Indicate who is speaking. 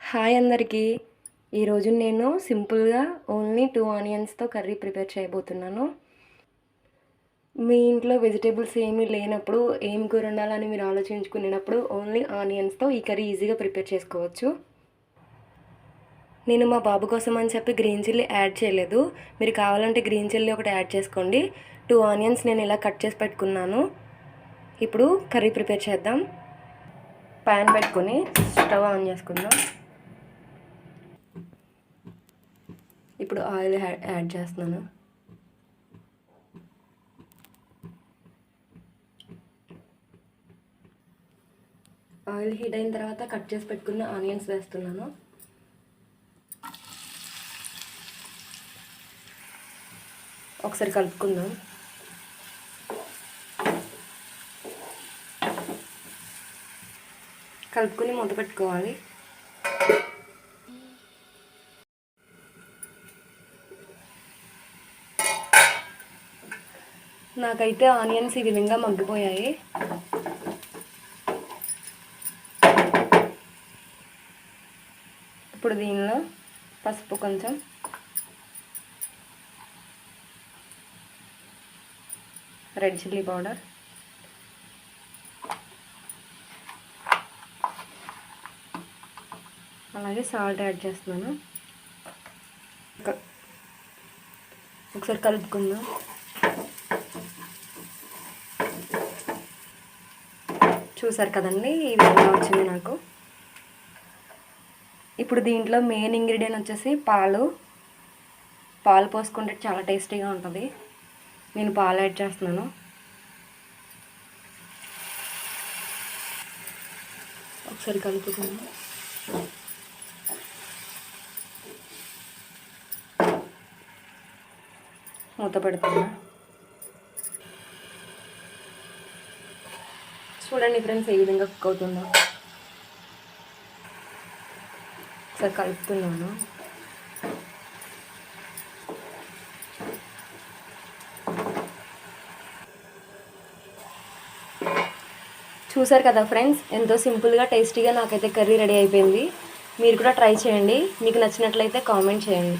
Speaker 1: Hi అందరికీ. ఈరోజు నేను సింపుల్గా ఓన్లీ 2 ఆనియన్స్తో కర్రీ ప్రిపేర్ చేయబోతున్నాను. మీ ఇంట్లో వెజిటేబుల్స్ ఏమీ లేనప్పుడు ఏం కూర వండాలని మీరు ఆలోచించుకునేటప్పుడు ఓన్లీ ఆనియన్స్తో ఈ కర్రీ ఈజీగా ప్రిపేర్ చేసుకోవచ్చు. నేను మా బాబు కోసం అని చెప్పి గ్రీన్ చిల్లీ యాడ్ చేయలేదు. మీరు కావాలంటే గ్రీన్ చిల్లీ ఒకటి యాడ్ చేసుకోండి. 2 ఆనియన్స్ నేను ఇలా కట్ చేసి పెట్టుకున్నాను. ఇప్పుడు కర్రీ ప్రిపేర్ చేద్దాం. ప్యాన్ పెట్టుకొని స్టవ్ ఆన్ చేసుకుందాం. ఇప్పుడు ఆయిల్ యాడ్ చేస్తున్నాను. ఆయిల్ హీట్ అయిన తర్వాత కట్ చేసి పెట్టుకున్న ఆనియన్స్ వేస్తున్నాను. ఒకసారి కలుపుకుందాం. కలుపుకొని మూత పెట్టుకోవాలి. నాకైతే ఆనియన్స్ ఈ విధంగా మగ్గిపోయాయి. ఇప్పుడు దీనిలో పసుపు కొంచెం, రెడ్ చిల్లీ పౌడర్, అలాగే సాల్ట్ యాడ్ చేస్తున్నాను. ఒకసారి కలుపుకుందాం. చూసారు కదండి, ఈ విధంగా వచ్చింది నాకు. ఇప్పుడు దీంట్లో మెయిన్ ఇంగ్రీడియంట్ వచ్చేసి పాలు పోసుకుంటే చాలా టేస్టీగా ఉంటుంది. నేను పాలు యాడ్ చేస్తున్నాను. ఒకసారి కలుపుకుందాం. మూత పెడుతున్నా. చూడండి ఫ్రెండ్స్, ఏ విధంగా కుక్ అవుతుందో. ఒకసారి కలుపుతున్నాను. చూసారు కదా ఫ్రెండ్స్, ఎంతో సింపుల్గా టేస్టీగా నాకైతే కర్రీ రెడీ అయిపోయింది. మీరు కూడా ట్రై చేయండి. మీకు నచ్చినట్లయితే కామెంట్ చేయండి.